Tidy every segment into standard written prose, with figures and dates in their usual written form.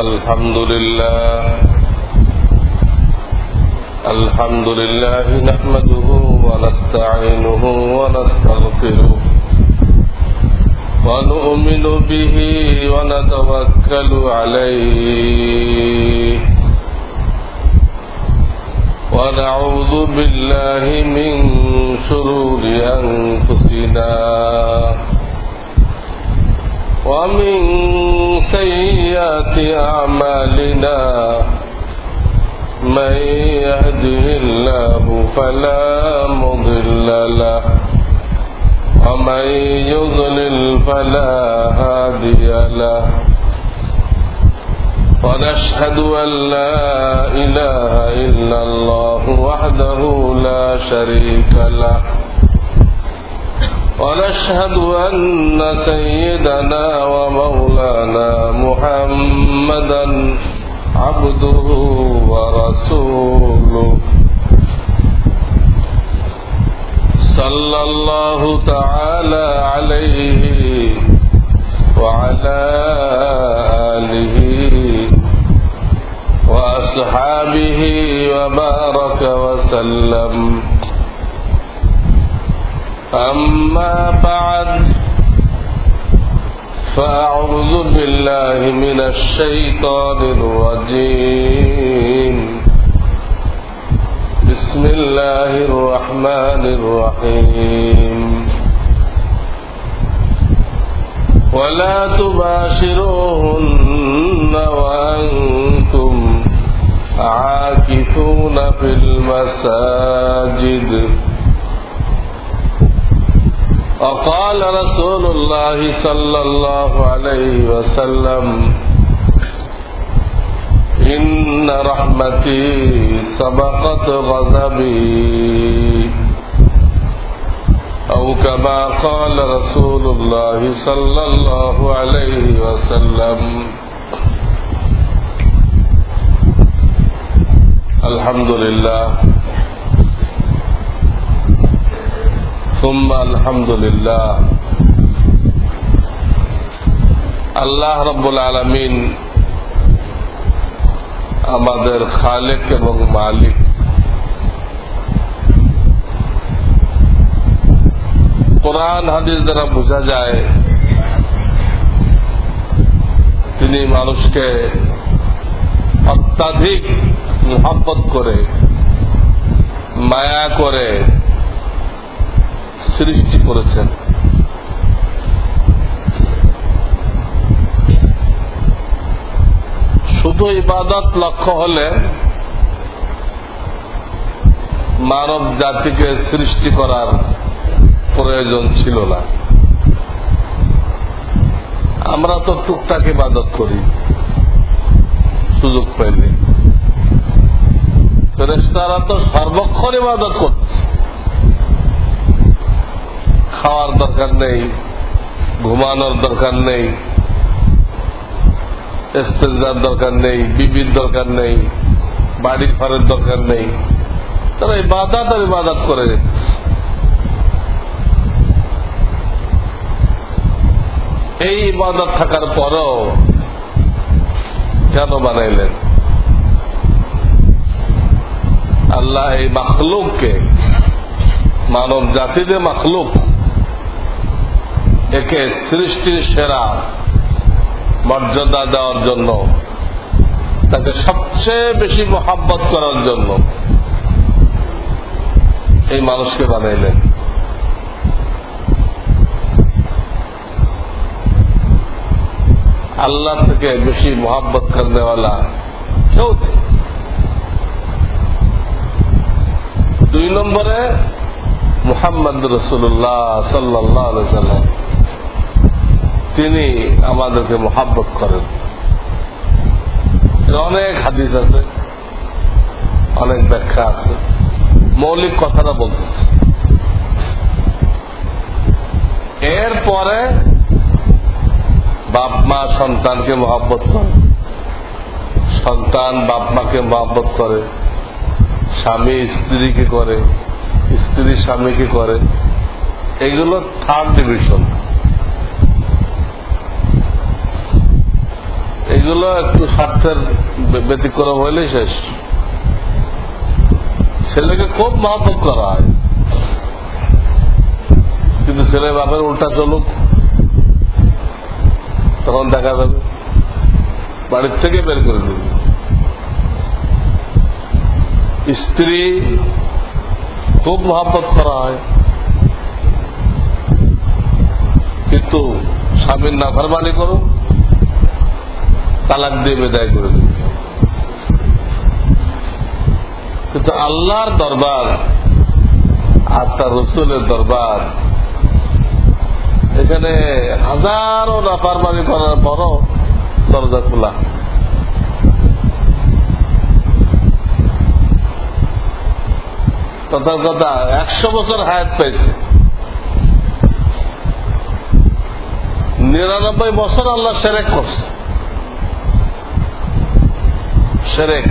الحمد لله نحمده ونستعينه ونستغفره ونؤمن به ونتوكل عليه ونعوذ بالله من شرور أنفسنا ومن سيئات أعمالنا من يهده الله فلا مضل له ومن يضلل فلا هادي له ونشهد أن لا إله إلا الله وحده لا شريك له ونشهد أن سيدنا ومولانا محمدا عبده ورسوله صلى الله تعالى عليه وعلى آله وأصحابه وبارك وسلم أما بعد فأعوذ بالله من الشيطان الرجيم بسم الله الرحمن الرحيم ولا تباشروهن وأنتم عاكفون في المساجد وقال رسول الله صلى الله عليه وسلم إن رحمتي سبقت غضبي أو كما قال رسول الله صلى الله عليه وسلم الحمد لله ثم الحمد لله আল্লাহ রাব্বুল আলামিন আমাদের খালেক এবং মালিক। কোরআন হাদিস দ্বারা বোঝা যায় তিনি মানুষকে অত্যাধিক মুহাব্বত করে মায়া করে সৃষ্টি করেছেন। শুধু ইবাদত লক্ষ্য হলে মানব জাতিকে সৃষ্টি করার প্রয়োজন ছিল না। আমরা তো টুকটাক ইবাদত করি সুযোগ পাইলে, ফেরেশতারা তো সর্বক্ষণ ইবাদত করছে। খাওয়ার দরকার নেই, ঘুমানোর দরকার নেই, ইস্তেঞ্জার দরকার নেই, বিবির দরকার নেই, বাড়ি ঘরের দরকার নেই, তারা ইবাদত আর ইবাদত করে। এই ইবাদত থাকার পরও কেন বানাইলেন আল্লাহ এই মাখলুককে? মানব জাতিতে মাখলুক, একে সৃষ্টির সেরা মর্যাদা দেওয়ার জন্য, তাকে সবচেয়ে বেশি মোহাব্বত করার জন্য এই মানুষকে বানাইলেন। আল্লাহ থেকে বেশি মোহাব্বত করনেওয়ালা কেউ নেই। 2 নম্বরে মুহাম্মদ রাসূলুল্লাহ সাল্লাল্লাহু আলাইহি ওয়াসাল্লাম, তিনি আমাদেরকে মোহাব্বত করেন। অনেক হাদিস আছে, অনেক ব্যাখ্যা আছে, মৌলিক কথাটা বলতেছে। এরপরে বাপ মা সন্তানকে মোহাব্বত করে, সন্তান বাপ মাকে মোহাব্বত করে, স্বামী স্ত্রীকে করে, স্ত্রী স্বামীকে করে। এগুলো থার্ড ডিভিশন। এগুলো একটু স্বার্থের ব্যতিক্রম হইলেই শেষ। ছেলেকে খুব মহব্বত করা হয়, কিন্তু ছেলে বাপের উল্টা চলুক, তখন দেখা যাবে বাড়ির থেকে বের করে দেবে। স্ত্রী খুব মহব্বত করা হয়, কিন্তু স্বামীর নাফরমানি করুক, তালাক দিয়ে বিদায় করে দেবে। কিন্তু আল্লাহর দরবার আর তার রসুলের দরবার, এখানে হাজারো নাফরমানি করার পরও দরজা খোলা। কথার কথা 100 বছর হায়াত পাইছে, 99 বছর আল্লাহ শিরক করছে। শিরক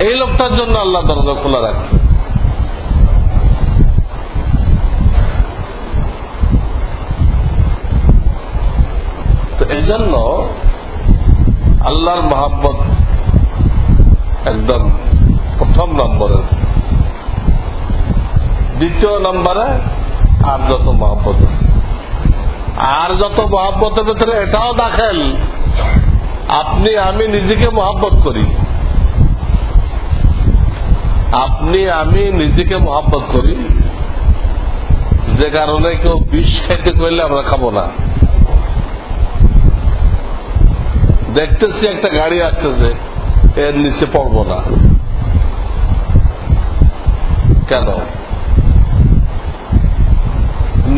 এই লোকটার জন্য আল্লাহ দরজা খোলা রাখছে। তো এই জন্য আল্লাহর মহব্বত একদম প্রথম নম্বরে। দ্বিতীয় নম্বরে আর যত মহব্বত আছে, আর যত মহব্বতের ভেতরে এটাও দাখেল, আপনি আমি নিজেকে মহব্বত করি, আপনি আমি নিজেকে মহব্বত করি, যে কারণে কেউ বিষ খাইতে করলে আমরা খাবো না। দেখতেছি একটা গাড়ি আসতেছে, এর নিচে পড়ব না, কেন?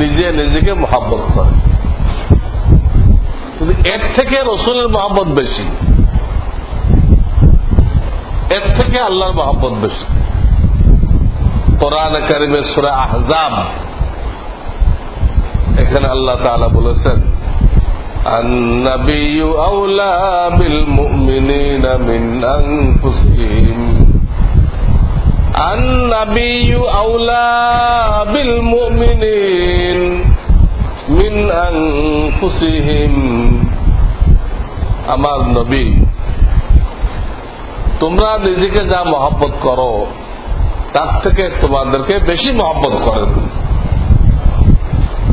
নিজে নিজেকে মহব্বত করে। কিন্তু এর থেকে রসুলের মহব্বত বেশি, এর থেকে আল্লাহর মহব্বত বেশি। কোরআন কারিমের সূরা আহজাব, এখানে আল্লাহ তাআলা বলেছেন, النبي أولى بالمؤمنين من أنفسهم النبي أولى بالمؤمنين من أنفسهم আমার নবী, তোমরা নিজেকে যা মহব্বত করো তার থেকে তোমাদেরকে বেশি মহব্বত করেন।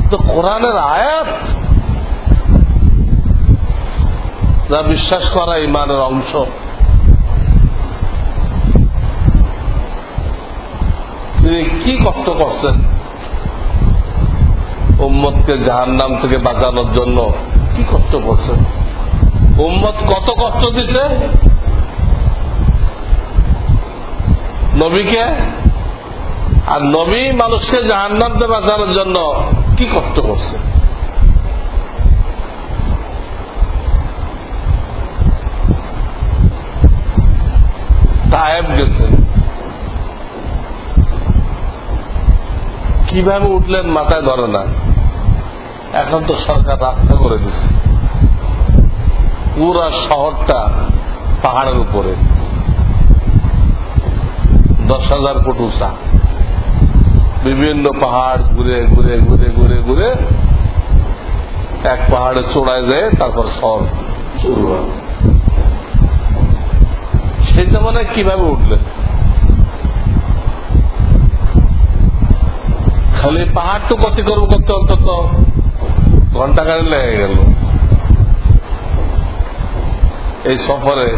তো কোরআনের আয়াত যা বিশ্বাস করা ইমানের অংশ, তিনি কি কষ্ট করছেন উম্মতকে জাহান্নাম থেকে বাঁচানোর জন্য, কি কষ্ট করছেন, উম্মত কত কষ্ট দিছে নবীকে, আর নবী মানুষকে জাহান্নাম থেকে বাঁচানোর জন্য কি কষ্ট করছে। তায়েব গেছেন, কিভাবে উঠলেন মাথায় ধরে না। এখন তো সরকার রাস্তা করে দিচ্ছে, পুরা শহরটা পাহাড়ের উপরে, 10,000 ফুট উঁচা, বিভিন্ন পাহাড় ঘুরে ঘুরে ঘুরে ঘুরে ঘুরে এক পাহাড়ে চড়ায় যায়, তারপর শহর শুরু হয়। সেটা মানে কিভাবে উঠলেন? খালি পাহাড় তো অতিক্রম করতে অন্তত ঘন্টা খানি লেগে গেল। এই সফরে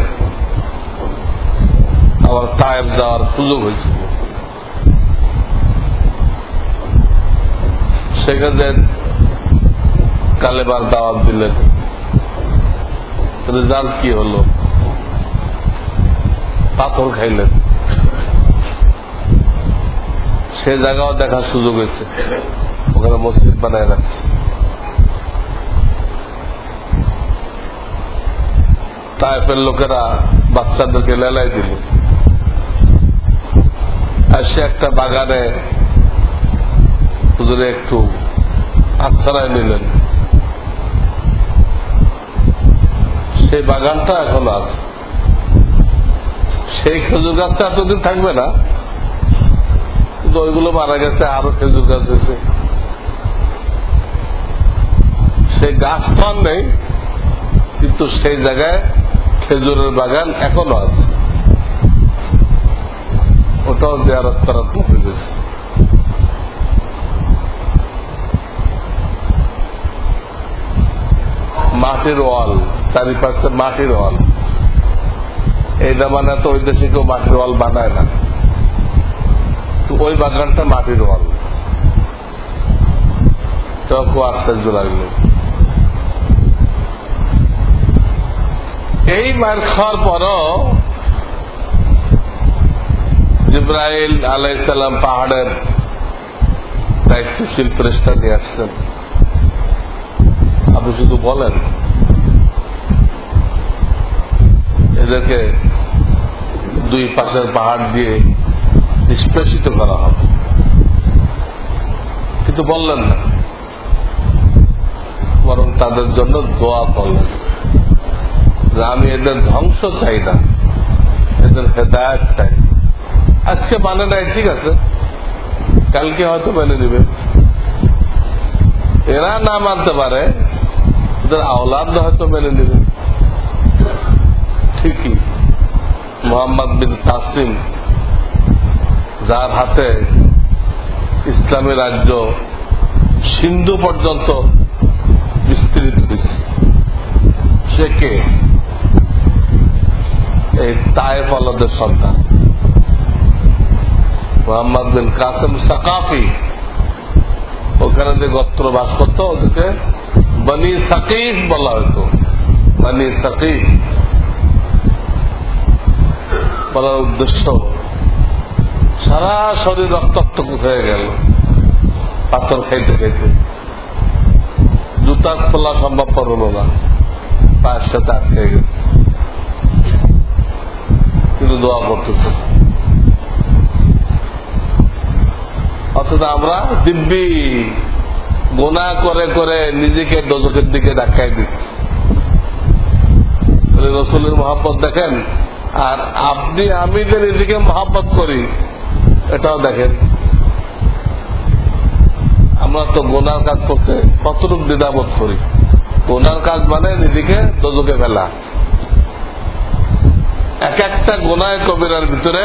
আবার তায়েব যাওয়ার সুযোগ হয়েছিল, সেখানে কালেবার দাওয়াত দিলেন। রেজাল্ট কি হলো? পাথর খাইলেন। সে জায়গাও দেখার সুযোগ হয়েছে, ওখানে মসজিদ বানায় রাখছে। তায়েফের লোকেরা বাচ্চাদেরকে লেলাই দিল, আর সে একটা বাগানে হুজুরে একটু আশ্রয় নিলেন। সেই বাগানটা এখনো আছে। সেই খেজুর গাছটা এতদিন থাকবে না, কিন্তু ওইগুলো মারা গেছে, আরো খেজুর গাছ হয়েছে। সেই গাছ তো আর নেই, কিন্তু সেই জায়গায় খেজুরের বাগান এখনো আছে, ওটাও জিয়ারত করার মতো গেছে। মাটির ওয়াল, চারিপাশে মাটির ওয়াল। এই জামানায় তো ওই দেশে কেউ মাটির ওয়াল বানায় না, তো ওই বাগানটা মাটির ওয়াল। তো খুব আশ্চর্য লাগলো। এই মার খাওয়ার পরও জিবরাইল আলাইহিস সালাম পাহাড়ের দায়িত্বশীল ফেরেশতা নিয়ে আসছেন। আপনি শুধু বলেন এদেরকে দুই পাশের পাহাড় দিয়ে নিষ্পেষিত করা হবে, কিন্তু বললেন না, বরং তাদের জন্য দোয়া করলেন যে আমি এদের ধ্বংস চাই না, এদের হেদায়েত চাই। আজকে মানে নাই, ঠিক আছে, কালকে হয়তো মেনে নিবে। এরা না মানতে পারে, ওদের আওলাদ হয়তো মেনে নিবে। ঠিকই মোহাম্মদ বিন কাসিম, যার হাতে ইসলামী রাজ্য সিন্ধু পর্যন্ত বিস্তৃত হয়েছে, সে কে? এই তায়েফ আলাদের সন্তান মোহাম্মদ বিন কাসিম সাকাফি। ওখানে যে গোত্র বাস করত ওদেরকে বনি সাকিফ বলা হতো। বনি সাকিফ বলার উদ্দেশ্য সারা শরীর রক্তাক্ত হয়ে গেল পাথর খাইতে খাইতে, জুতা খোলা সম্ভবপর হল না, পায়ের সাথে আটকে গেছে, কিন্তু দোয়া করতেছে। অথচ আমরা দিব্যি গুনাহ করে করে নিজেকে দোজখের দিকে ধাক্কায় দিচ্ছি। রসুলের মহব্বত দেখেন, আর আপনি আমি যে নিজেকে মহব্বত করি এটাও দেখেন। আমরা তো গুনার কাজ করতে কতটুক দ্বিধাবোধ করি। গুনার কাজ মানে নিজেকে দোজখে ফেলা। এক একটা গুনাহ কবিরার ভিতরে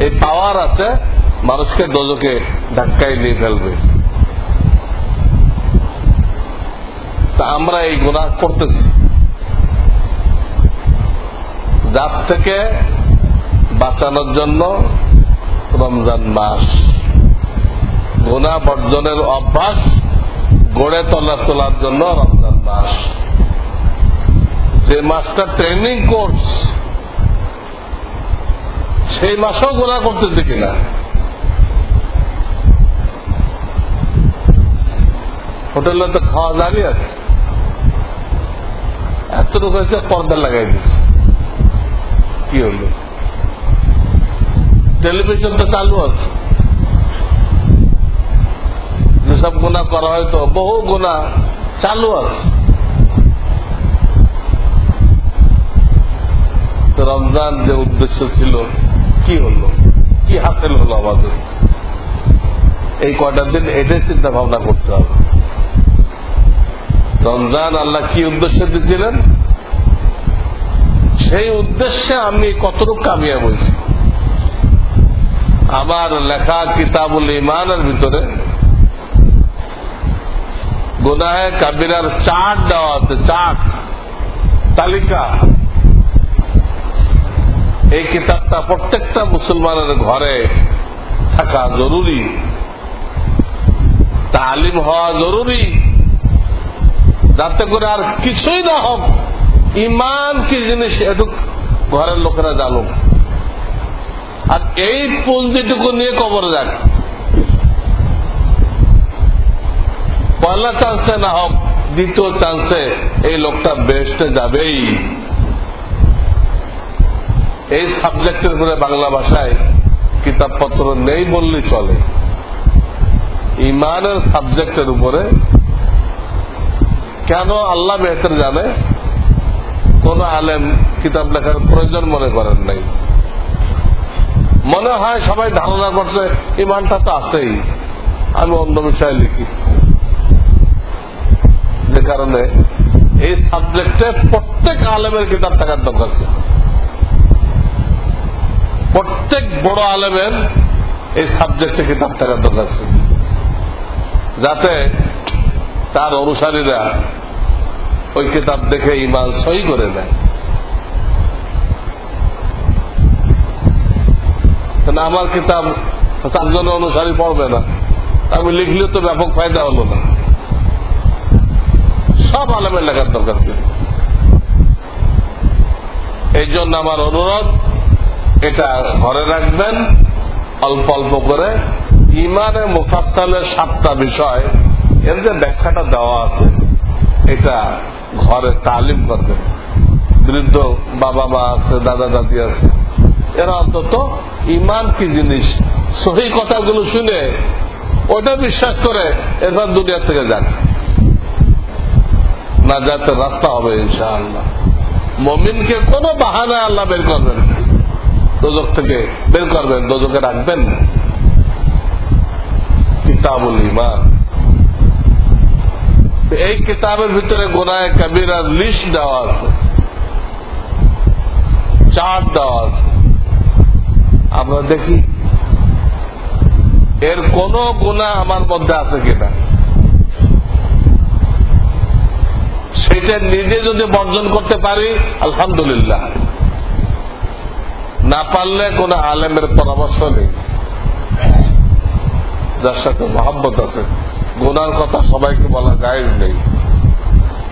এই পাওয়ার আছে, মানুষকে দোজখে ধাক্কায় নিয়ে ফেলবে। তা আমরা এই গুনাহ করতেছি, যার থেকে বাঁচানোর জন্য রমজান মাস, গুনাহ বর্জনের অভ্যাস গড়ে তোলার জন্য রমজান মাস। যে মাসটা ট্রেনিং কোর্স, সেই মাসেও গুনাহ করতেছে কিনা? হোটেলে তো খাওয়া দাঁড়িয়ে আছে, এতটুকু হয়েছে পর্দা লাগাই দিচ্ছে, কি হলো? টেলিভিশন তো চালু আছে, যেসব গুনাহ করা হয়তো বহু গুনাহ চালু আছে। রমজান যে উদ্দেশ্য ছিল কি হলো, কি হাসিল হলো আমাদের? এই কয়টা দিন এটাই চিন্তা ভাবনা করতে হবে। রমজান আল্লাহ কি উদ্দেশ্যে দিয়েছিলেন, সেই উদ্দেশ্যে আমি কতটুকু কামিয়াব হয়েছি। আমার লেখা কিতাবুল ঈমানের ভিতরে গুনাহে কাবিরার চার্ট দেওয়া আছে, চার্ট, তালিকা। এই কিতাবটা প্রত্যেকটা মুসলমানের ঘরে থাকা জরুরি, তালিম হওয়া জরুরি, যাতে করে আর কিছুই না হোক, ইমান কি জিনিস এটুক ঘরের লোকেরা জানুক, আর এই পুঁজিটুকু নিয়ে কবরে যাক। পয়লা চান্সে না হোক, দ্বিতীয় চান্সে এই লোকটা বেহেশতে যাবেই। এই সাবজেক্টের উপরে বাংলা ভাষায় কিতাবপত্র নেই বললেই চলে। ইমানের সাবজেক্টের উপরে কেন আল্লাহ বেহতর জানে, কোন আলেম কিতাব লেখার প্রয়োজন মনে করেন নাই। মনে হয় সবাই ধারণা করছে ইমানটা তো আছেই, আমি অন্য বিষয়ে লিখি। যে কারণে এই সাবজেক্টে প্রত্যেক আলেমের কিতাব থাকার দরকার ছিল। প্রত্যেক বড় আলেমের এই সাবজেক্টে কিতাব থাকার দরকার ছিল, যাতে তার অনুসারীরা ওই কিতাব দেখে ঈমান সহি করে নেয়। আমার কিতাব 4 জন অনুসারী পড়বে না, আমি লিখলে তো ব্যাপক ফায়দা হলো না। সব আলেমের লেখার দরকার ছিল। এই জন্য আমার অনুরোধ, এটা ঘরে রাখবেন অল্প অল্প করে। ইমানে মুফাসসালের 7টা বিষয়, এর যে ব্যাখ্যাটা দেওয়া আছে, এটা ঘরে তালিম করবেন। বৃদ্ধ বাবা মা আছে, দাদা দাদি আছে, এরা অন্তত ইমান কি জিনিস সহি কথাগুলো শুনে ওটা বিশ্বাস করে এরপর দুনিয়া থেকে যাক, না যাতে রাস্তা হবে ইনশাআল্লাহ। মুমিনকে কোনো বাহানায় আল্লাহ বের করবেন, দোজখ থেকে বের করবেন, দোজখে রাখবেন। কিতাবুল ঈমান, এই কিতাবের ভিতরে গুনাহে কাবীরার লিস্ট দেওয়া আছে, চার্ট দেওয়া আছে। আমরা দেখি এর কোন গুনাহ আমার মধ্যে আছে কিনা, সেটা নিজে যদি বর্জন করতে পারি আলহামদুলিল্লাহ, না পারলে কোন আলেমের পরামর্শ নেই, যার সাথে মহব্বত আছে। গুনার কথা সবাইকে বলা জায়েজ নেই,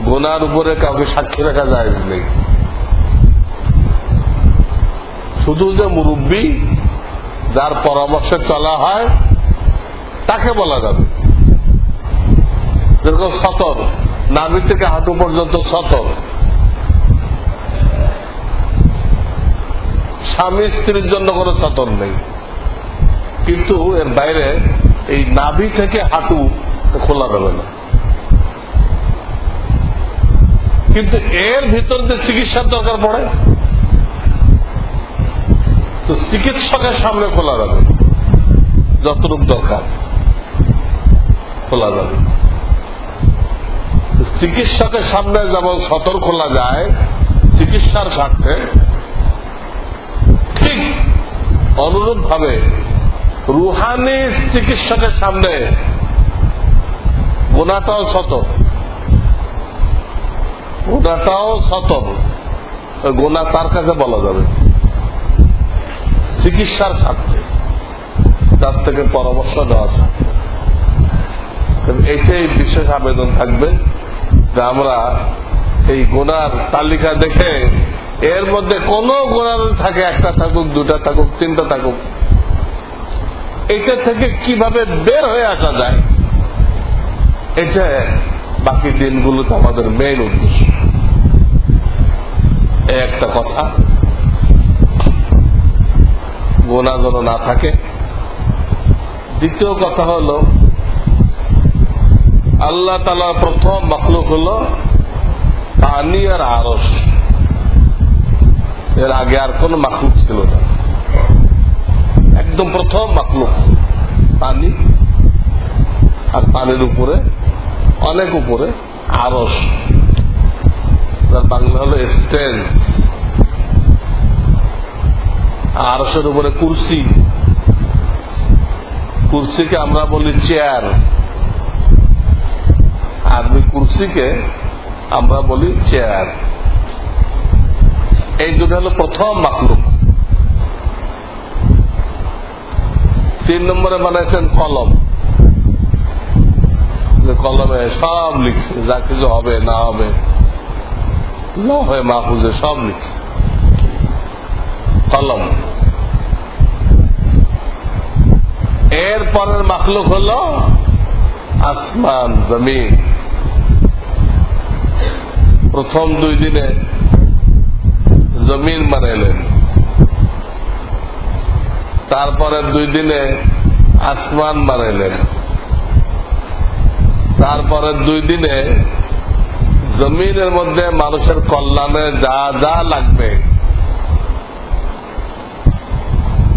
গুনার উপরে কাউকে সাক্ষী রাখা জায়েজ নেই। শুধু যে মুরব্বী, যার পরামর্শে চলা হয়, তাকে বলা যাবে। যেরকম সতর, নাভি থেকে হাঁটু পর্যন্ত সতর। স্বামী স্ত্রীর জন্য কোনো সতর নেই, কিন্তু এর বাইরে এই নাভি থেকে হাঁটু খোলা যাবে না। কিন্তু এর ভিতর যে চিকিৎসার দরকার পড়ে, তো চিকিৎসকের সামনে খোলা যাবে, যতটুকু দরকার খোলা যাবে। চিকিৎসকের সামনে যেমন সতর খোলা যায় চিকিৎসার স্বার্থে, ঠিক অনুরূপ ভাবে রুহানি চিকিৎসকের সামনে গুনাহটাও সতর, গুনাহটাও সতর। গুনাহ তার কাছে বলা যাবে চিকিৎসার স্বার্থে, তার থেকে পরামর্শ দেওয়া স্বার্থে। এটাই বিশেষ আবেদন থাকবে যে আমরা এই গুনার তালিকা দেখে এর মধ্যে কোন গুনাহ থাকে, 1টা থাকুক, 2টা থাকুক, 3টা থাকুক, এটা থেকে কিভাবে বের হয়ে আসা যায়, এটা বাকি দিনগুলোতে আমাদের মেইন উদ্দেশ্য। এই একটা কথা, গুনাহ যেন না থাকে। দ্বিতীয় কথা হল, আল্লাহ তাআলার প্রথম মাখলুক হল পানি আর আরশ। এর আগে আর কোন মাখলুক ছিল না, একদম প্রথম মাখলুক পানি, আর পানির উপরে অনেক উপরে আরশ, তার বাংলা হল স্টেজ। আরশের উপরে কুরসি, কুরসিকে আমরা বলি চেয়ার, আরবি কুরসিকে আমরা বলি চেয়ার। এই দুটো হল প্রথম মাখলুক। 3 নম্বরে বানাইছেন কলম, কলমে সব লিখছে, যা কিছু হবে না হবে, লৌহে মাহফুজে সব লিখছে কলম। এর পরের মাখলুক হল আসমান জমিন। প্রথম 2 দিনে জমিন বানাইলেন, তারপরে 2 দিনে আসমান বানাইলেন, তারপরে 2 দিনে জমিনের মধ্যে মানুষের কল্যাণে যা যা লাগবে,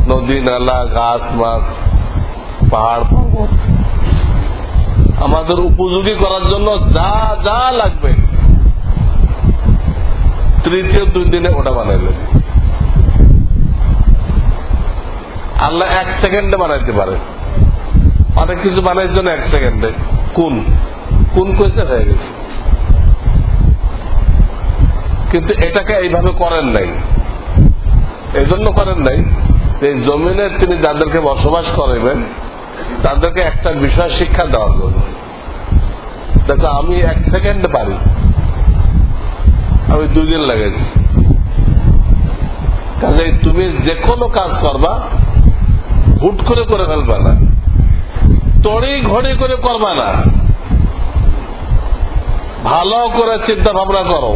নদী নালা, গাছ মাছ, পাহাড় পর্বত, আমার জান্নাতের উপযোগী করার জন্য যা যা লাগবে তৃতীয় 2 দিনে ওটা বানাইলেন। আল্লাহ 1 সেকেন্ডে বানাইতে পারে, অনেক কিছু বানাইছেন 1 সেকেন্ডে। কোন কইছে হয়ে গেছে, কিন্তু এটাকে এইভাবে করেন নাই। এই জন্য করেন নাই যে জমিনে তিনি যাদেরকে বসবাস করাবেন তাদেরকে একটা বিষয় শিক্ষা দেওয়ার জন্য। দেখো আমি 1 সেকেন্ডে পারি, আমি 2 দিন লাগেছি। কাজে তুমি যে কোনো কাজ করবা হুট করে ফেলবা না, তড়ি ঘড়ি করে করবা না, ভালো করে চিন্তা ভাবনা করো,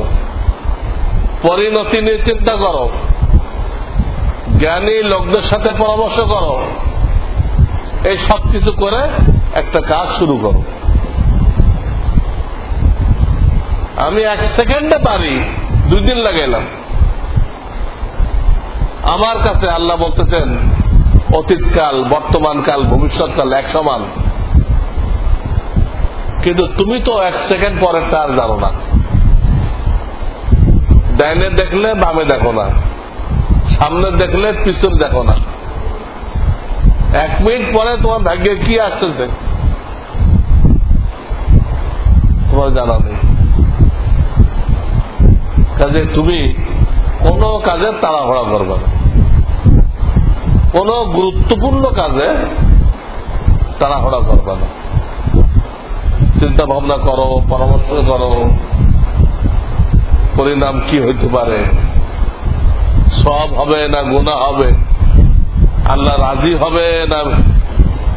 পরিণতি নিয়ে চিন্তা করো, জ্ঞানী লোকদের সাথে পরামর্শ করো, এই সব কিছু করে একটা কাজ শুরু করো। আমি 1 সেকেন্ডে পারি, 2 দিন লাগাইলাম। আমার কাছে আল্লাহ বলতেছেন অতীতকাল, বর্তমানকাল, ভবিষ্যৎকাল এক সমান, কিন্তু তুমি তো 1 সেকেন্ড পরেরটা আর জানো না। ডাইনে দেখলে বামে দেখো না, সামনে দেখলে পিছনে দেখো না। 1 মিনিট পরে তোমার ভাগ্যে কি আসতেছে তোমার জানা নেই। কাজে তুমি কোন কাজে তাড়াহুড়া করবে না, কোন গুরুত্বপূর্ণ কাজে তাড়াহুড়া করবে না। চিন্তা ভাবনা করো, পরামর্শ করো, পরিণাম কি হইতে পারে, সব হবে না গুনাহ হবে, আল্লাহ রাজি হবে না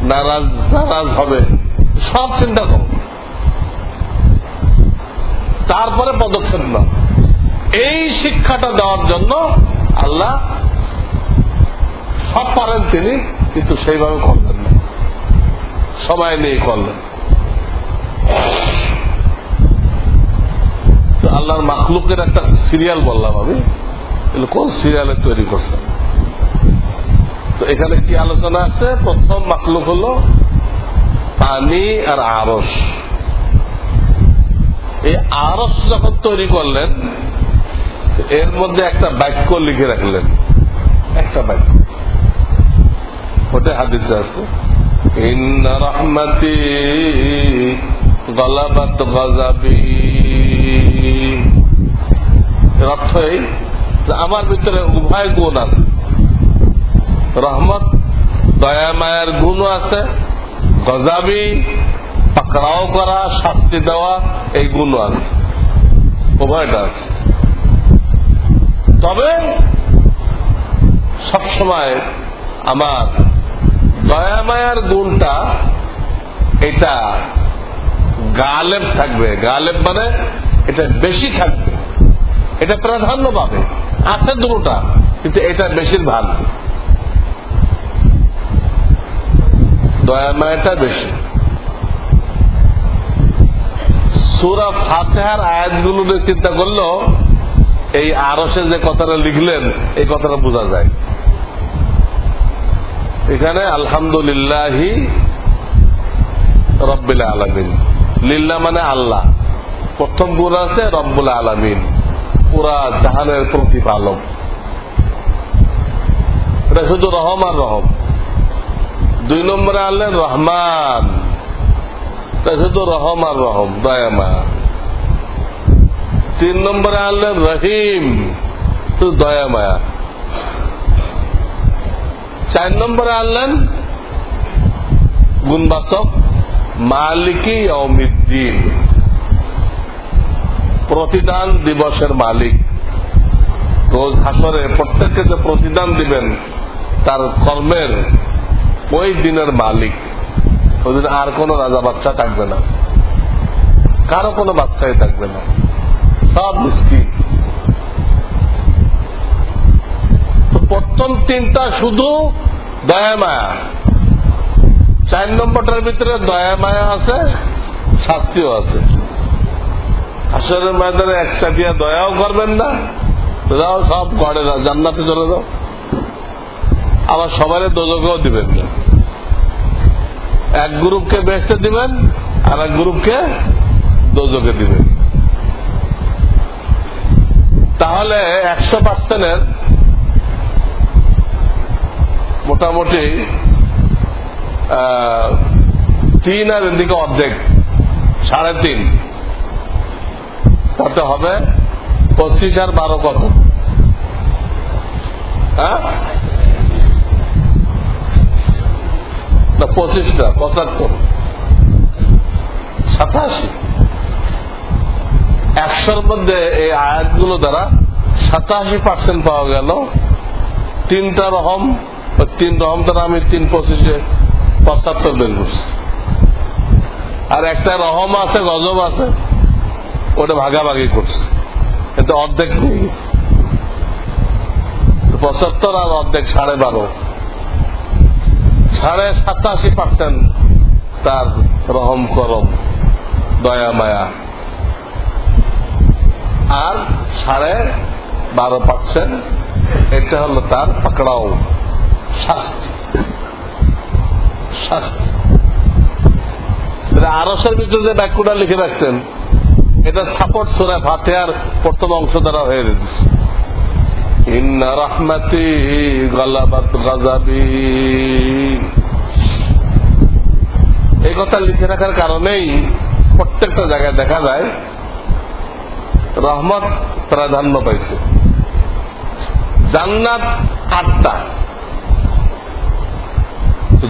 নারাজ হবে, সব চিন্তা করো, তারপরে পদক্ষেপ নাও। এই শিক্ষাটা দেওয়ার জন্য আল্লাহ সব পারেন তিনি, কিন্তু সেইভাবে করলেন না, সময় নিয়ে করলেন। আল্লাহর মাখলুকের একটা সিরিয়াল বললাম আমি, কোন সিরিয়ালে তৈরি করছেন। তো এখানে কি আলোচনা আছে? প্রথম মাখলুক হল পানি আর আরশ। এই আরশ যখন তৈরি করলেন এর মধ্যে একটা বাক্য লিখে রাখলেন, একটা বাক্য, ওটা হাদিসে আছে, ইন্না রাহমাতি গালাবাত গাযাবি। এর অর্থ এই যে আমার ভিতরে উভয় গুণ আছে, রহমত দয়া মায়ার গুণও আছে, গজাবি পাকড়াও করা, শাস্তি দেওয়া, এই গুণও আছে, উভয়টা আছে। তবে সবসময় আমার দয়া মায়ার গুণটা এটা গালেব থাকবে। গালেব মানে এটা বেশি থাকবে, এটা প্রাধান্য পাবে। আছে দুটোটা, কিন্তু এটা বেশিরভাগ, দয়া মায়াটা বেশি। সূরা ফাতিহার আয়াতগুলো নিয়ে চিন্তা করলো এই আরশে যে কথাটা লিখলেন এই কথাটা বোঝা যায়। এখানে আলহামদুলিল্লাহি রব্বিল আলামিন, লিল্লাহ মানে আল্লাহ, প্রথম গুণ আছে রব্বুল আলামিন, পুরা জাহানের প্রতিপালক। এটা শুধু রহম আর রহম। 2 নম্বরে আনলেন রহমান, এটা শুধু রহম আর রহম, দয়া মায়া। 3 নম্বরে আনলেন রহিম, শুধু দয়া মায়া। 4 নম্বরে আনলেন গুণবাচক মালিকি ইয়াউমিদ্দিন, প্রতিদান দিবসের মালিক। রোজ হাসরে প্রত্যেককে যে প্রতিদান দিবেন তার কর্মের ওই দিনের মালিক। ওই দিন আর কোন রাজা বাচ্চা থাকবে না, কারো কোনো বাচ্চাই থাকবে না, সব মিসকিন। প্রথম 3টা শুধু দয়া মায়া, 4 নম্বরটার ভিতরে দয়া মায়া আছে, শাস্তিও আছে। হাসরের ময়দানে একসাথে দয়াও করবেন না, যাও সব ঘরে জান্নাতে চলে যাও, আবার সবাই দোজখেও দিবেন না। এক গ্রুপকে বেহেশতে দিবেন, আর এক গ্রুপকে দোজখে দিবে। তাহলে 100%-এর মোটামুটি 3 আর এদিকে অর্ধেক 3.5, তাতে হবে 25 আর 12 কত? হ্যাঁ, না 25 না 75, 87। 100-র মধ্যে এই আয়াতগুলো দ্বারা 87% পাওয়া গেল। 3টা রহম, 3 রহম দ্বারা আমি 3 25-এ 75 বের করছি। আর একটা রহম আছে, গজব আছে, ওটা ভাগাভাগি করছে, কিন্তু অর্ধেক নেই। 75 আর অর্ধেক 12.5, 87% তার রহম করম, দয়া মায়া। আর 12.5% এটা হলো তার পাকড়াও, শাস্তি। শাস্তি আরশের ভিতরে যে বাক্যটা লিখে রাখছেন, এটা সাপোর্ট সূরা ফাতিহার প্রথম অংশ দ্বারা হয়ে গেছে। ইন্না রাহমাতি গালাবাত গাযাবি, এই কথা লিখে রাখার কারণেই প্রত্যেকটা জায়গায় দেখা যায় রহমত প্রাধান্য পাইছে। জান্নাত 8টা,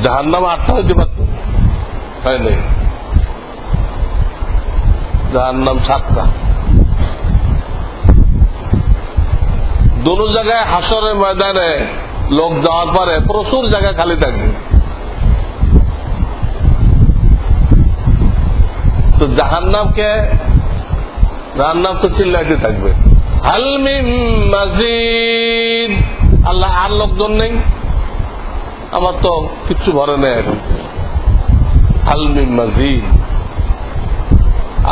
জাহান্নাম 8টা হইতে পারত, হয় নাই। জাহান্নাম 7টা। দোনো জায়গায় হাসরের ময়দানে লোক যাওয়ার পরে প্রচুর জায়গা খালি থাকবে। তো জাহান্নাম তো চিল্লাইতে থাকবে, হাল মিন মাজিদ। আল্লাহ, আর লোকজন নেই, আমার তো কিচ্ছু ভরে নেই এখন। হাল মিন মাজিদ।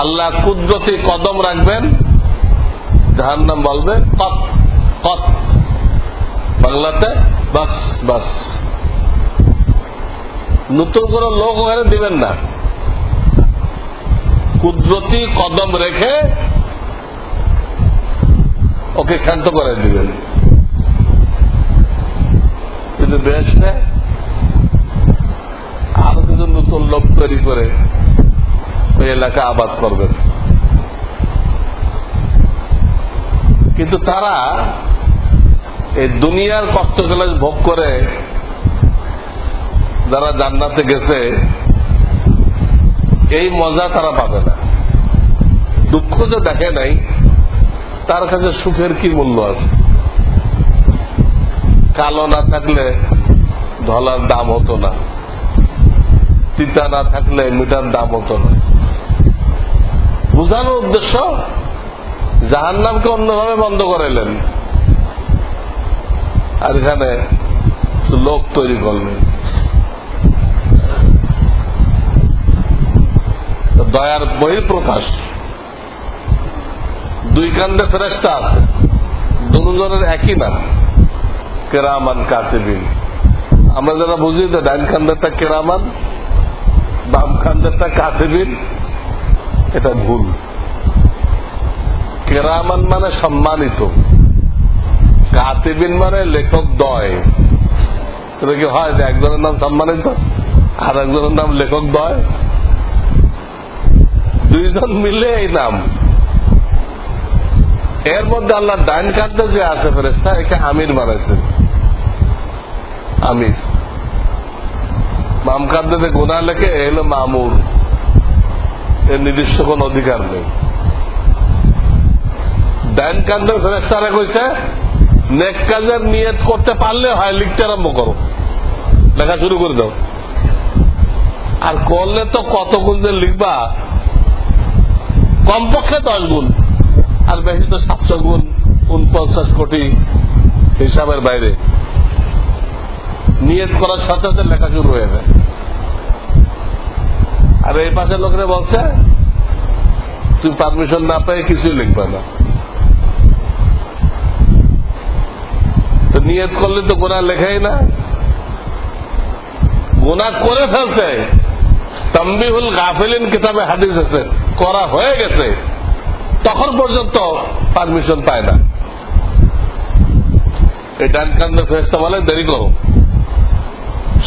আল্লাহ কুদরতি কদম রাখবেন, জাহান্নাম বলবে কত কত, বাংলাতে বাস বাস। নতুন করে লোক ওখানে দিবেন না, কুদরতি কদম রেখে ওকে ক্ষান্ত করে দিবেন। কিন্তু বেহেশতে আরো কিছু নতুন লোক তৈরি করে ওই এলাকা আবাদ করবেন। কিন্তু তারা এই দুনিয়ার কষ্টগুলো ভোগ করে যারা জান্নাতে গেছে, এই মজা তারা পাবে না। দুঃখ যে দেখে নাই, তার কাছে সুখের কি মূল্য আছে? কালো না থাকলে ধলার দাম হতো না, তিতা না থাকলে মিঠার দাম হতো না। বুঝানোর উদ্দেশ্য, জাহান্নামকে অন্যভাবে বন্ধ করাইলেন, আর এখানে লোক তৈরি করলেন। দয়ার বহিঃপ্রকাশ। 2 কান্দে ফেরেশতা আছে, দুজনের একই নাম, কেরামান কাতিবিন। আমরা যারা বুঝি যে ডাইন কান্দেরটা কেরামান, বাম কান্দেরটা কাতিবিন, এটা ভুল। কেরামান মানে সম্মানিত, কাতিবিন মানে লেখক দয়। এটা কি হয় যে একজনের নাম সম্মানিত আর একজনের নাম লেখক দয়? 2 জন মিলে এই নাম। এর মধ্যে আল্লাহ ডাইন কান্দে যে আছে ফেরেশতা, একে আমির বানাইছেন, আমির। বাম কান্দে যে গুনাহ লেখে, এ হলো মামুর, এর নির্দিষ্ট কোন অধিকার নেই। ডাইন কান্দের ফেরেশতারা কইছে, নেক কাজের নিয়ত করতে পারলে হয়, লিখতে আরম্ভ করো, লেখা শুরু করে দাও। আর করলে তো কত গুণ যে লিখবা, কমপক্ষে 10 গুণ, আর বেশি তো 700 গুণ, 49 কোটি হিসাবের বাইরে। নিয়ত করার সাথে সাথে লেখা শুরু হয়ে যায়। আর এই পাশের লোকেরা বলছে, তুমি পারমিশন না পেয়ে কিছুই লিখবে না। তো নিয়ত করলে তো গুনাহ লেখাই না, গুনাহ করে ফেলছে, তাম্বিহুল গাফিলিন কিতাবে হাদিস আছে, করা হয়ে গেছে, তখন পর্যন্ত পারমিশন পায় না। এই ডান কান্দে ফেরেশতা বলে দেরি করো,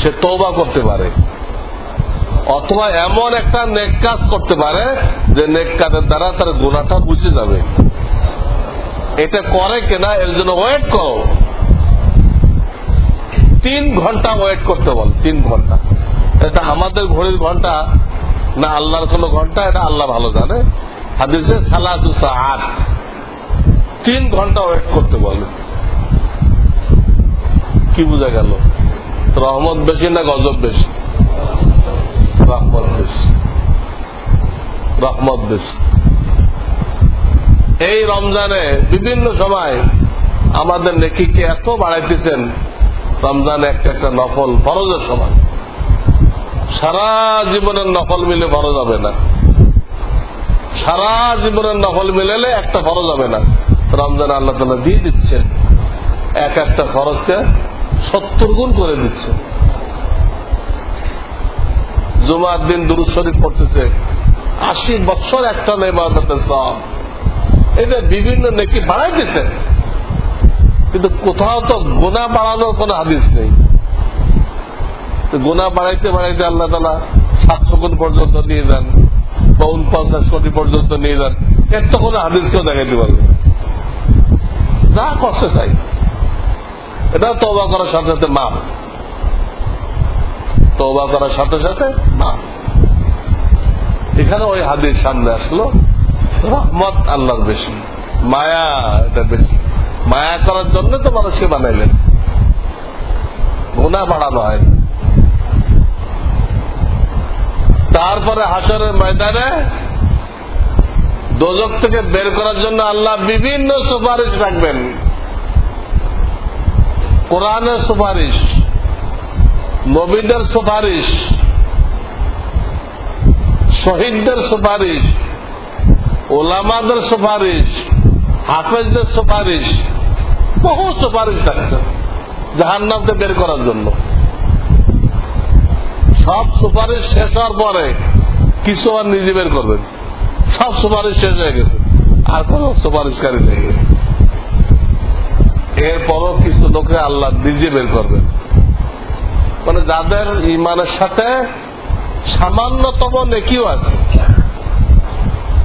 সে তওবা করতে পারে, অথবা এমন একটা নেক কাজ করতে পারে যে নেক কাজের দ্বারা তার গুনাহটা বুঝে যাবে। এটা করে কিনা এর জন্য ওয়েট করো, 3 ঘন্টা ওয়েট করতে বল, 3 ঘন্টা। এটা আমাদের ঘড়ির ঘন্টা না আল্লাহর কোন ঘন্টা, এটা আল্লাহ ভালো জানে। হাদিসে সালাতু সাআত, 3 ঘন্টা ওয়েট করতে বলে। কি বোঝা গেল? রহমত বেশি না গজব বেশি? রহমত বেশি, রহমত বেশি। এই রমজানে বিভিন্ন সময় আমাদের নেকিকে এত বাড়াইতেছেন, রমজানে একটা একটা নফল ফরজের সময়, সারা জীবনের নফল মিলে ফরজ হবে না, সারা জীবনের নফল মিলেলে একটা ফরজ হবে না। রমজানে আল্লাহ তাআলা দিয়ে দিচ্ছেন, এক একটা ফরজকে 70 গুণ করে দিচ্ছে। জুমার দিন দুরূদ শরীফ পড়তেছে, 80 বছর একটা ইবাদতের সওয়াব। এটা বিভিন্ন নেকি বাড়াইতেছে, কিন্তু কোথাও তো গুনাহ বাড়ানোর কোন হাদিস নেই। গুনাহ বাড়াইতে বাড়াইতে আল্লাহ তাআলা 700 গুণ পর্যন্ত নিয়ে যান বা 49 কোটি পর্যন্ত নিয়ে যান, এর তো কোন হাদিস কেউ দেখাইতে পারবে না। যা করছে তাই, এটা তওবা করার সাথে সাথে মাপ, তওবা করার সাথে সাথে মাপ। এখানে ওই হাদিস সামনে আসলো, রহমত আল্লাহর বেশি, মায়া এটা বেশি। মায়া করার জন্য তো মানুষকে বানাইলেন, গুনাহ বাড়ানো হয়। তারপরে হাশরের ময়দানে দোজখ থেকে বের করার জন্য আল্লাহ বিভিন্ন সুপারিশ রাখবেন। কোরআনের সুপারিশ, নবীদের সুপারিশ, শহীদদের সুপারিশ, ওলামাদের সুপারিশ, হাফেজদের সুপারিশ, বহু সুপারিশ থাকছে জাহান্নাম থেকে বের করার জন্য। সব সুপারিশ শেষ হওয়ার পরে কিছু আর নিজে বের করবেন, সব সুপারিশ শেষ হয়ে গেছে, আর কোন সুপারিশকারী নেই। এরপরও কিছু লোকে আল্লাহ নিজে বের করবেন, মানে যাদের ইমানের সাথে সামান্যতম নেকিও আছে,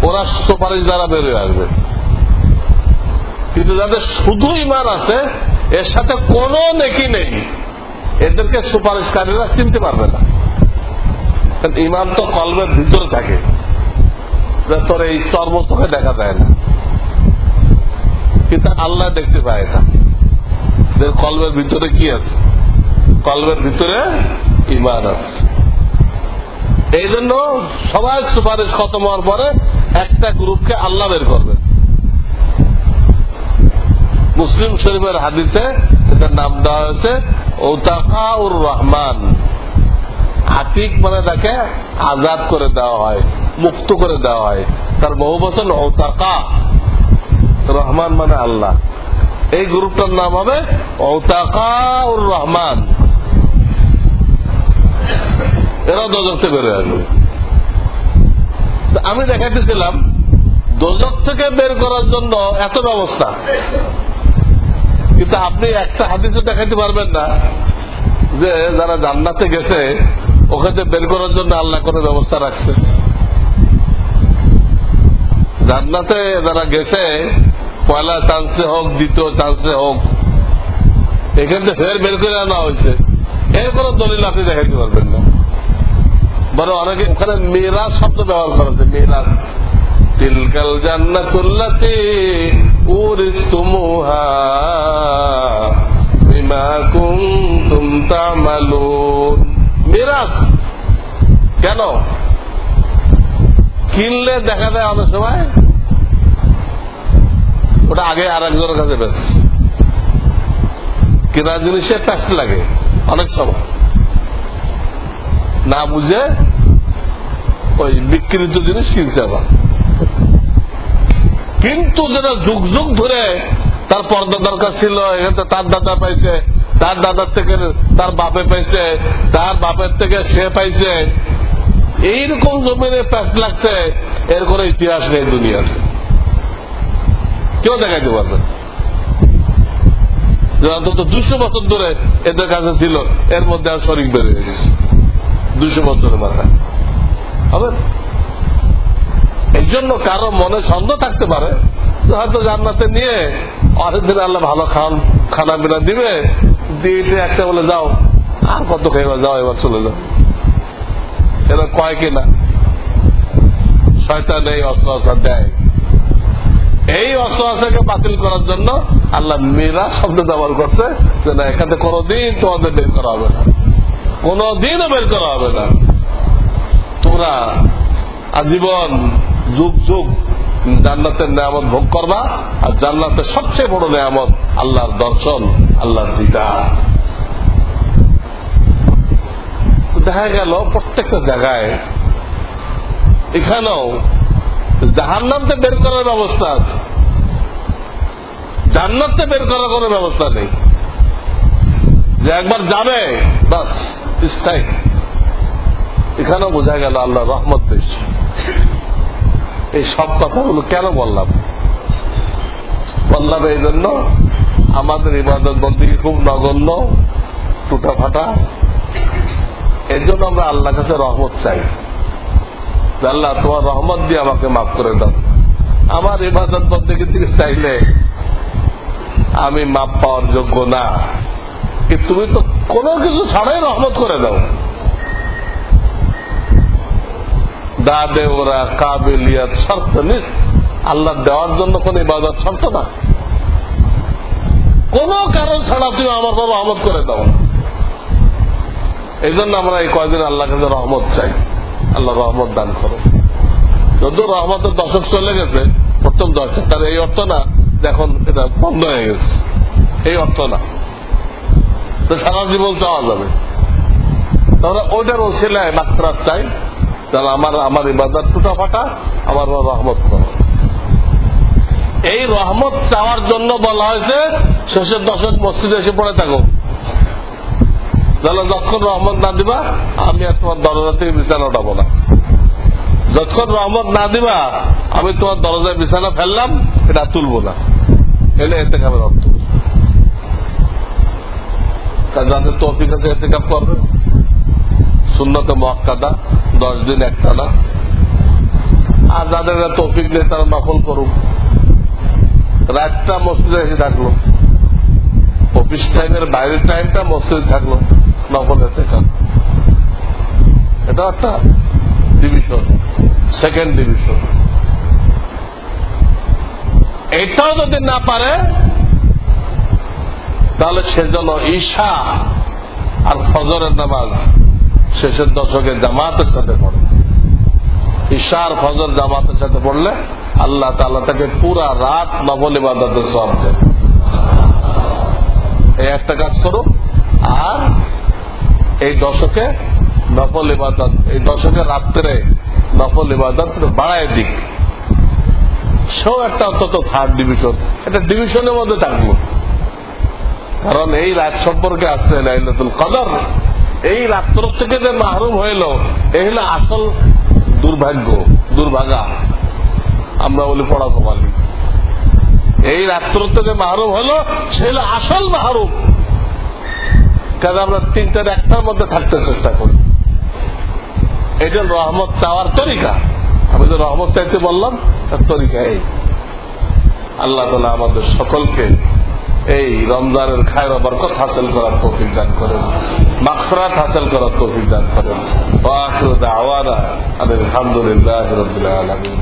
ওরা সুপারিশ দ্বারা বের হয়ে আসবে। কিন্তু যাদের শুধু ইমান আছে, এর সাথে কোনো নেকি নেই, এদেরকে সুপারিশকারীরা চিনতে পারবে না। ইমান তো কলবের ভিতরে থাকে, তোর এই চর্ম চোখে দেখা যায় না, কিন্তু আল্লাহ দেখতে পায় না কলবের ভিতরে কি আছে। কলবের ভিতরে ইমান আছে। এই জন্য সবাই সুপারিশ খতম হওয়ার পরে একটা গ্রুপকে আল্লাহ বের করবে। মুসলিম শরীফের হাদিসে এটার নাম দেওয়া হয়েছে ওতাকাউর রহমান। আতিক মানে তাকে আজাদ করে দেওয়া হয়, মুক্ত করে দেওয়া হয়, তার বহু বচন ওতাকা। রহমান মানে আল্লাহ। এই গ্রুপটার নাম হবে ওতাকাউর রহমান। এরা দোজখ থেকে বের হয়ে আসবে। আমি দেখাইতেছিলাম দোজখ থেকে বের করার জন্য এত ব্যবস্থা, কিন্তু আপনি একটা হাদিসও দেখাইতে পারবেন না যে যারা জান্নাতে গেছে ওখানে বের করার জন্য আল্লাহ কোনো ব্যবস্থা রাখছে। জান্নাতে যারা গেছে পয়লা চান্সে হোক, দ্বিতীয় চান্সে হোক, এখান থেকে ফের বের করে আনা হয়েছে, এর কোনো দলিল আপনি দেখাইতে পারবেন না। বরং অনেকে ওখানে মিরাজ শব্দ ব্যবহার করেছে, মিরাজ। তিলকাল জান্নাতুল্লাতী উরিসতুমুহা বিমা কুনতুম তা'মালুন। মিরাজ কেন? কিনলে দেখা যায় অনেক সময় ওটা আগে আর একজনের কাছে বেচছে, কেনা জিনিসে ট্যাক্স লাগে অনেক সময়, না বুঝে ওই বিক্রিত জিনিস কিনছে আবার। কিন্তু যেটা যুগ যুগ ধরে তার পর্দা দরকার ছিল, এখানে তার দাদা পাইছে, তার দাদার থেকে তার বাপে পাইছে, তার বাপের থেকে সে পাইছে, এইরকম জমিনে প্যাস লাগছে, এর কোন ইতিহাস নেই দুনিয়াতে, কেউ দেখাইতে পারবে। অন্তত 200 বছর ধরে এদের কাছে ছিল, এর মধ্যে আর শরীক বেড়ে গেছে 200 বছরের মাথায় হবে। এই জন্য কারো মনে সন্দেহ থাকতে পারে হয়তো জান্নাতে নিয়ে অনেকদিন আল্লাহ ভালো খানা পিনা দিবে, দিয়ে একটা বলে যাও, আর কত খাইবা, যাও এবার চলে যাও। এরা কয় কিনা শয়তান এই অস্ত্র দেয়। এই অস্ত্রকে বাতিল করার জন্য আল্লাহ মীরা শব্দ ব্যবহার করছে যে না, এখানে কোনদিন তোমাদের বের করা হবে না, কোনদিনও বের করা হবে না। তোমরা আজীবন যুগ যুগ জান্নাতের নিয়ামত ভোগ করবা। আর জান্নাতের সবচেয়ে বড় নিয়ামত আল্লাহর দর্শন, আল্লাহর দিদার। দেখা গেল প্রত্যেকটা জায়গায় এখানেও জাহান্নামতে বের করার ব্যবস্থা আছে, জান্নাতে বের করার কোন ব্যবস্থা নেই যে একবার যাবে বাস স্থায়ী। এখানেও বোঝা গেল আল্লাহ রহমত বেশি। এই সব কথাগুলো কেন বললাম এই জন্য আমাদের ইবাদত বন্দেগী খুব নগণ্য, টুটা ফাটা। এর জন্য আমরা আল্লাহর কাছে রহমত চাই, আল্লাহ তোমার রহমত দিয়ে আমাকে মাফ করে দাও। আমার ইবাদত বন্দেগী থেকে চাইলে আমি মাফ পাওয়ার যোগ্য না, কিন্তু তুমি তো কোনো কিছু ছাড়াই রহমত করে দাও। দাদে ওরা কাবিলিয়াত শর্ত নিস, আল্লাহ দেওয়ার জন্য কোন ইবাদত শর্ত না, কোন কারণ ছাড়া তুমি আমার পর রহমত করে দাও। এই জন্য আমরা এই কয়দিন আল্লাহর কাছে রহমত চাই, আল্লাহ রহমত দান করো। যদিও রহমতের দশক চলে গেছে, প্রথম দশক, তার এই অর্থ না এখন এটা বন্ধ হয়ে গেছে, এই অর্থ না, তো সারা জীবন চাওয়া যাবে। তাহলে ওইটার ওসিলায় মাত্রা চাই, তাহলে আমার ইবাদত টুটা ফাটা, আমার রহমত করো। এই রহমত চাওয়ার জন্য বলা হয়েছে শেষের দশক মসজিদে এসে পড়ে থাকো, তাহলে যতক্ষণ রহমত না দিবা আমি আর তোমার দরজা থেকে বিছানা উঠাবো না। যতক্ষণ রহমত না দিবা আমি তোমার দরজায় বিছানা ফেললাম, এটা তুলবো না। এলে এতেকাবের অর্থ। যাদের তৌফিক আছে এতেকাব করবে, সুন্নতে মুআক্কাদা 10 দিন একটানা। আর যাদের তৌফিক নেই তারা নফল করুক, রাতটা মসজিদে এসে থাকলো, অফিস টাইমের বাইরের টাইমটা মসজিদে থাকলো, নফল এতেকাব। এটা একটা ডিভিশন, সেকেন্ড ডিভিশন। এটাও যদি না পারে তাহলে সেজন্য ঈশা আর ফজরের নামাজ শেষের দশকে জামাতের সাথে পড়ে। ঈশা আর ফজর জামাতের সাথে পড়লে আল্লাহ তাআলা তাকে পুরা রাত নফল ইবাদতের সওয়াব দেন। এই একটা কাজ করো। আর এই দশকে নফল ইবাদত, এই দশকে রাত্রে নফল ইবাদত বাড়ায় দিক। সেও একটা অন্তত থার্ড ডিভিশন, এটা ডিভিশনের মধ্যে থাকলো। কারণ এই রাত সম্পর্কে আসছে লাইলাতুল কদর, এই রাত্র থেকে যে মাহরুম হইল, এই হলো আসল দুর্ভাগ্য, দুর্ভাগা। আমরা বলি পড়া কমালি, এই রাত্র থেকে মাহরুম হলো, সে হলো আসল মাহরুম। কারণ আমরা 3টার 1টার মধ্যে থাকতে চেষ্টা করি। এটা রহমত চাওয়ার তরিকা। আমি যে রহমত চাইতে বললাম তার তরিকা এই। আল্লাহ তাআলা আমাদের সকলকে এই রমজানের খায়র বরকত হাসিল করার তৌফিক দান করেন, মাগফিরাত হাসিল করার তৌফিক দান করেন। ওয়া আখিরু দাওয়ানা আলহামদুলিল্লাহি রাব্বিল আলামিন।